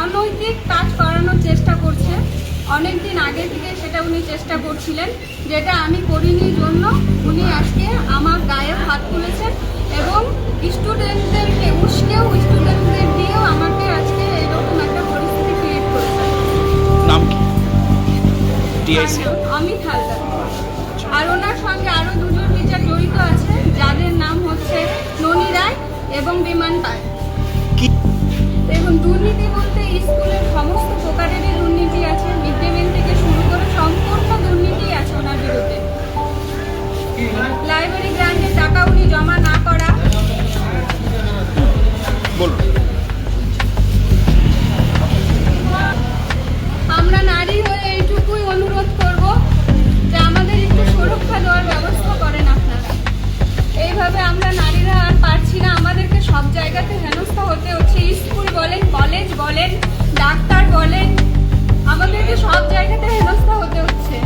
অনৈতিক কাজ করানোর চেষ্টা করছে। অনেক দিন আগে থেকে সেটা উনি চেষ্টা করছিলেন, যেটা আমি করিনি জন্য উনি আজকে আমার গায়ে হাত তুলেছেন এবং স্টুডেন্টদেরকে উস্কেও স্টুডেন্টদের দিয়েও আমাকে আজকে এরকম একটা পরিস্থিতি ক্রিয়েট করেছেন। নাম কি? টিআইসি অমিত হালদার। আর ওনার সঙ্গে আরও দুজন টিচার জড়িত আছে, যাদের নাম হচ্ছে ননী রায় এবং বিমান পাল। দেখুন, দুর্নীতি বলতে স্কুলের সমস্ত প্রকারেরই দুর্নীতি আছে, মিড ডে মিল থেকে শুরু করে সম্পূর্ণ দুর্নীতি আছে ওনার বিরুদ্ধে। লাইব্রেরি গ্রান্টের টাকা উনি জমা না করা। বলুন। আমরা নারী হয়ে এইটুকুই অনুরোধ করব যে আমাদের একটু সুরক্ষা দেওয়ার ব্যবস্থা করেন আপনারা। এইভাবে আমরা নারীরা আর পারছি না, আমাদেরকে সব জায়গাতে হেনস্থা হতে হচ্ছে। স্কুল বলেন, কলেজ বলেন, ডাক্তার বলেন, আমাদেরকে সব জায়গাতে হেনস্থা হতে হচ্ছে।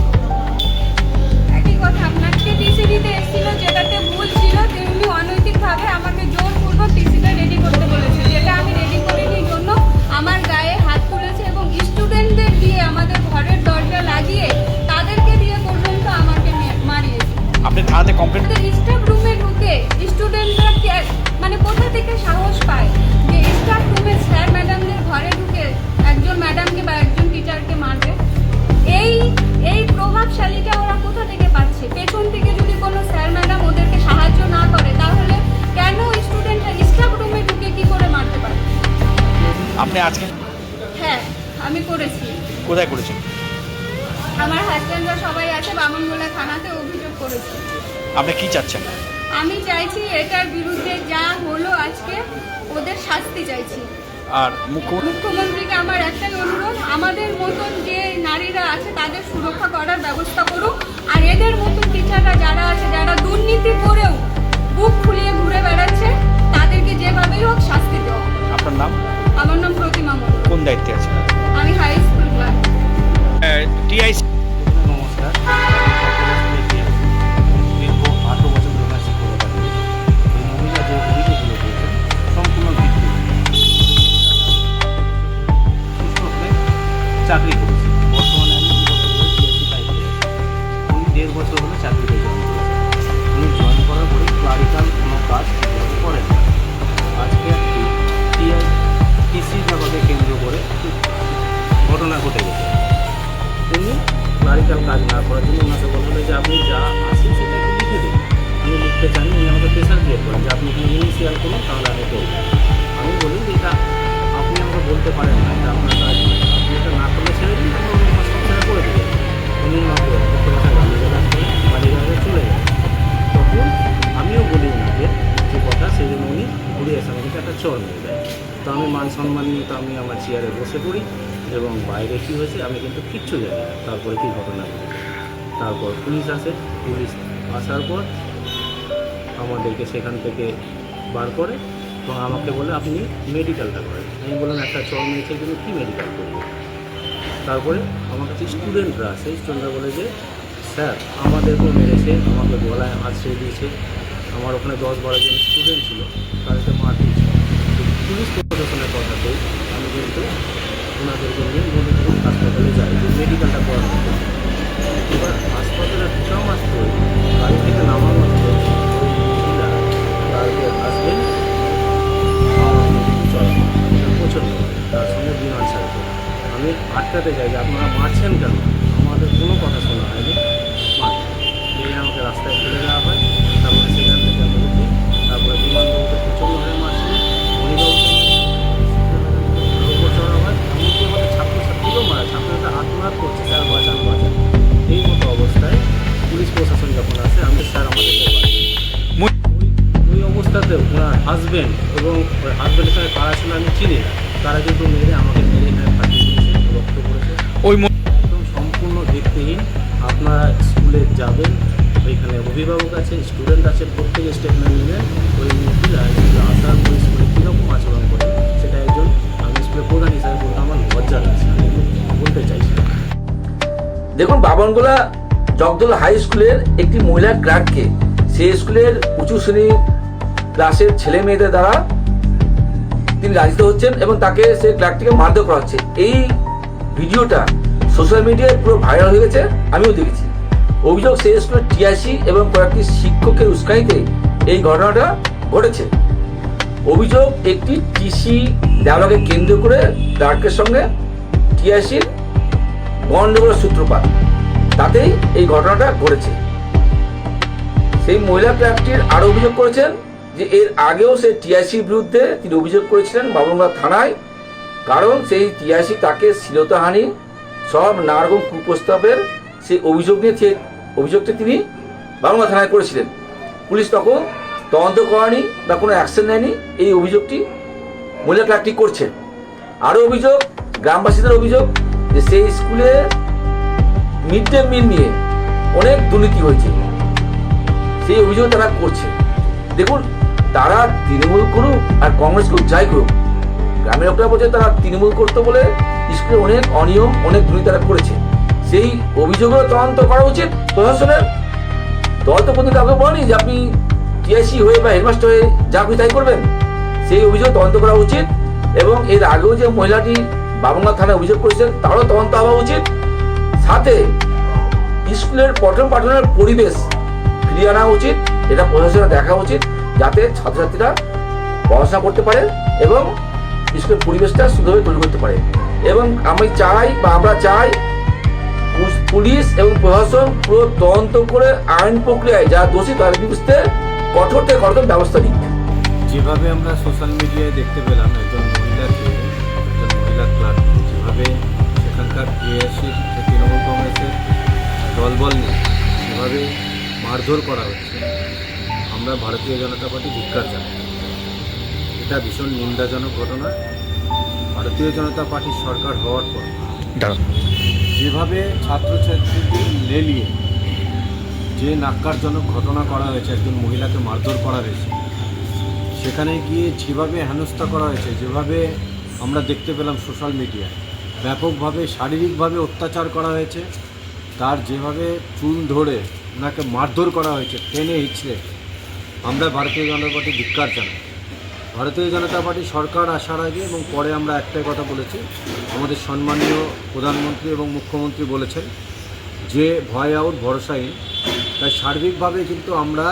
একই কথা, আপনাকে টিসি দিতে এসেছিল, যেটাতে ভুল ছিল, তেমনি অনৈতিকভাবে আমাকে জোরপূর্বক টিসিটা রেডি করতে বলেছে, যেটা আমি রেডি করিনি জন্য আমার গায়ে হাত তুলেছে এবং স্টুডেন্টদের দিয়ে আমাদের ঘরের দরজা লাগিয়ে তাদেরকে দিয়ে পর্যন্ত আমাকে মারিয়েছে। আপনি থানাতে কমপ্লেন? স্টাফ রুমে ঢুকে স্টুডেন্টরা মানে কোথা থেকে সাহস পায় যে স্টাফ রুমে স্যার ম্যাডামদের ঘরে ঢুকে একজন ম্যাডামকে বা একজন টিচারকে মারবে? এই প্রভাবশালীটা ওরা কোথা থেকে পাচ্ছে? পেছন থেকে যদি কোনো স্যার ম্যাডাম ওদেরকে সাহায্য না করে, তাহলে কেন স্টুডেন্টরা স্টাফ রুমে ঢুকে কি করে মারতে পারে? আপনি আজকে? হ্যাঁ, আমি করেছি। কোথায় করেছেন? আমার হাজব্যান্ডরা সবাই আছে, বামনগোলা থানাতে অভিযোগ করেছে। আপনি কি চাচ্ছেন? আমি চাইছি এটার বিরুদ্ধে যা হলো আজকে, ওদের শাস্তি চাইছি। আর মুখ্যমন্ত্রীকে আমার একটাই অনুরোধ, আমাদের মতন যে নারীরা আছে তাদের সুরক্ষা করার ব্যবস্থা করুক, আর এদের মতন টিচাররা যারা আছে, যারা দুর্নীতি করেও বুক ফুলিয়ে ঘুরে বেড়াচ্ছে, তাদেরকে যেভাবেই হোক শাস্তি দেওয়া। আপনার নাম? আমার নাম প্রতিমা মণ্ডল। কোন দায়িত্বে আছে? আমি হাই স্কুল ক্লাস। টিআইসি। নমস্কার। দীর্ঘ 18 বছর ধরে শিক্ষকতা করি। এই মহিলা যে অভিযোগগুলো করেছেন সম্পূর্ণ ভিত্তি। চাকরি করেছি, বর্তমানে আমি 2 বছর ধরে টিআইসি দায়িত্বে আছি। উনি 1.5 বছর হলো চাকরিতে জয়েন করেছেন। উনি জয়েন করার পরে ক্লারিক্যাল কোনো কাজ ঠিকভাবে করেন না। আজকে একটি টিসির ব্যাপারকে কেন্দ্র করে ঘটনা ঘটে গেছে। উনি ক্লারিক্যাল কাজ না করার জন্য ওনাকে বলা হলো যে আপনি যা আসেন সেটা একটু লিখে দিন। আমি লিখতে চান, উনি আমাকে প্রেশার ক্রিয়েট করেন যে আপনি এখানে ইনিশিয়াল করুন, তাহলে আমি করব। আমি বলি যে এটা আপনি আমাকে বলতে পারেন না, এটা আপনার কাজ নয়, আপনি এটা না করলে ছেড়ে দিন, আমি অন্য কাজ সংসারে করে দেবেন। উনি আমাকে একটা কথা গালিয়ে বাড়িঘরে চলে যান। তখন আমিও বলি ওনাকে যে কথা, সেই জন্য উনি ঘুরে এসে আমাকে একটা চর মেরে দেয়। তো আমি মান সম্মান নিয়ে তো আমি আমার চেয়ারে বসে পড়ি এবং বাইরে কী হয়েছে আমি কিন্তু কিচ্ছু জানি না। তারপরে কী ঘটনা ঘটেছে, তারপর পুলিশ আসে। পুলিশ আসার পর আমাদেরকে সেখান থেকে বার করে এবং আমাকে বলে আপনি মেডিকেলটা করেন। আমি বললাম একটা চর মেরেছে কিন্তু কী মেডিকেল করবো? তারপরে আমার কাছে স্টুডেন্টরা আসে, স্টুডেন্টরা বলে যে স্যার আমাদেরকেও মেরেছে, আমাকে গলায় আছড়ে দিয়েছে, আমার ওখানে 10-12 জন স্টুডেন্ট ছিল, তাদেরকে মার দিয়েছে। পুলিশ প্রশাসনের কথাতেই আমি কিন্তু ওনাদেরকে নিয়ে মধুপুর হাসপাতালে যাই যে মেডিকেলটা করানো হতো। এবার হাসপাতালে ঢোকা মাত্র, গাড়ি থেকে নামা মাত্র ওই মহিলা তাদের হাসবেন্ড চলা প্রচণ্ড, তার সঙ্গে বিমান সার্কেল। আমি আটকাতে চাই যে আপনারা মারছেন কেন? আমাদের কোনো কথা শোনা হয়নি। দিয়ে আমাকে রাস্তায় ফেলে দেওয়া হয়। তারপরে সেখান থেকে আমি উঠি, তারপরে বিমানবাবুকে প্রচণ্ডভাবে মারছিল, মণিবাবুকে চড়া হয়, এমনকি আমাদের ছাত্রছাত্রীকেও মারা, ছাত্রছাত্রীরা আত্মঘাত করছে, স্যার বাঁচান বাঁচান। এই মতো অবস্থায় পুলিশ প্রশাসন যখন আসে, আমি স্যার আমাদেরকে ওই অবস্থাতে ওনার হাজব্যান্ড এবং ওই হাজব্যান্ডের সঙ্গে কারা ছিল আমি চিনি না, তারা কিন্তু মেরে আমাকে মেরে এখানে ফাটিয়ে দিয়েছে, রক্ত করেছে। ওই একদম সম্পূর্ণ ভিত্তিহীন। আপনারা স্কুলে যাবেন, ওইখানে অভিভাবক আছে, স্টুডেন্ট আছে, প্রত্যেকে স্টেটমেন্ট নেবেন। ওই মহিলা আসার পর স্কুলে কীরকম আচরণ করে সেটা একজন আমি স্কুলের প্রধান হিসাবে বলতে আমার লজ্জা লাগছে, আমি বলতে চাইছি। দেখুন, বামনগোলা জগদল হাই স্কুলের একটি মহিলা ক্লার্ককে সেই স্কুলের উঁচু শ্রেণী ক্লাসের ছেলে মেয়েদের দ্বারা তিনি লাঞ্ছিত হচ্ছেন এবং তাকে সেই ক্লার্কটিকে মারধর করা হচ্ছে। এই ভিডিওটা সোশ্যাল মিডিয়ায় পুরো ভাইরাল হয়ে গেছে, আমিও দেখেছি। অভিযোগ সেই স্কুলের টিআইসি এবং কয়েকটি শিক্ষকের উস্কানিতে এই ঘটনাটা ঘটেছে। অভিযোগ একটি টিসি দেওয়াকে কেন্দ্র করে ক্লার্কের সঙ্গে টিআইসির গণ্ডগোলের সূত্রপাত, তাতেই এই ঘটনাটা ঘটেছে। সেই মহিলা ক্লার্কটির আরো অভিযোগ করেছেন যে এর আগেও সেই টিআইসির বিরুদ্ধে তিনি অভিযোগ করেছিলেন বাবুরগঞ্জ থানায়, কারণ সেই টিআইসি তাকে শ্লীলতাহানি সব নানা রকম কুপ্রস্তাবের সেই অভিযোগ নিয়ে অভিযোগটি তিনি বাবুরগঞ্জ থানায় করেছিলেন। পুলিশ তখন তদন্ত করেনি বা কোনো অ্যাকশন নেয়নি, এই অভিযোগটি মহিলা ক্লার্কটি করছে। আরও অভিযোগ, গ্রামবাসীদের অভিযোগ যে সেই স্কুলে মিড ডে মিল নিয়ে অনেক দুর্নীতি হয়েছে, সেই অভিযোগ তারা করছে। দেখুন, তারা তৃণমূল করুক আর কংগ্রেস করুক, যাই করুক, গ্রামের লোকরা বলছে তারা তৃণমূল করতে বলে স্কুলে অনেক অনিয়ম, অনেক দুর্নীতি তারা করেছে। সেই অভিযোগগুলো তদন্ত করা উচিত প্রশাসনের। তদন্ত করতে কাউকে বলেনি যে আপনি টিআইসি হয়ে বা হেডমাস্টার হয়ে যা খুশি তাই করবেন। সেই অভিযোগ তদন্ত করা উচিত এবং এর আগেও যে মহিলাটি বাবুরগঞ্জ থানায় অভিযোগ করেছেন তারও তদন্ত হওয়া উচিত। সাথে স্কুলের পঠন পাঠনের পরিবেশ ফিরিয়ে আনা উচিত, এটা প্রশাসনের দেখা উচিত, যাতে ছাত্রছাত্রীরা পড়াশোনা করতে পারে এবং স্কুলের পরিবেশটা সুন্দরভাবে তৈরি করতে পারে। এবং আমি চাই বা আমরা চাই পুলিশ এবং প্রশাসন পুরো তদন্ত করে আইন প্রক্রিয়ায় যারা দোষী তাদের বিরুদ্ধে কঠোর থেকে কঠোর ব্যবস্থা নিক। যেভাবে আমরা সোশ্যাল মিডিয়ায় দেখতে পেলাম একজন মহিলা ক্লার্ক যেভাবে সেখানকার টিআইসির তৃণমূল কংগ্রেসের দলবল নিয়ে যেভাবে মারধর করা হচ্ছে, আমরা ভারতীয় জনতা পার্টি ধিক্কার জানাই। এটা ভীষণ নিন্দাজনক ঘটনা। ভারতীয় জনতা পার্টির সরকার হওয়ার পর যেভাবে ছাত্রছাত্রীদের লেলিয়ে যে ন্যাক্কারজনক ঘটনা করা হয়েছে, একজন মহিলাকে মারধর করা হয়েছে, সেখানে গিয়ে যেভাবে হেনস্থা করা হয়েছে, যেভাবে আমরা দেখতে পেলাম সোশ্যাল মিডিয়ায় ব্যাপকভাবে শারীরিকভাবে অত্যাচার করা হয়েছে, তার যেভাবে চুল ধরে ওনাকে মারধর করা হয়েছে টেনে হিঁচড়ে, আমরা ভারতীয় জনতা পার্টি ধিক্কার জানাই। ভারতীয় জনতা পার্টি সরকার আসার আগে এবং পরে আমরা একটাই কথা বলেছি, আমাদের সম্মানীয় প্রধানমন্ত্রী এবং মুখ্যমন্ত্রী বলেছেন যে ভয় আউট ভরসাহীন। তাই সার্বিকভাবে কিন্তু আমরা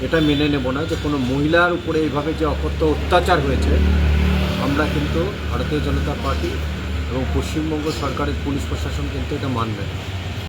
এটা মেনে নেব না যে কোনো মহিলার উপরে এইভাবে যে অত্যাচার হয়েছে, আমরা কিন্তু ভারতীয় জনতা পার্টি এবং পশ্চিমবঙ্গ সরকারের পুলিশ প্রশাসন কিন্তু এটা মানবে না।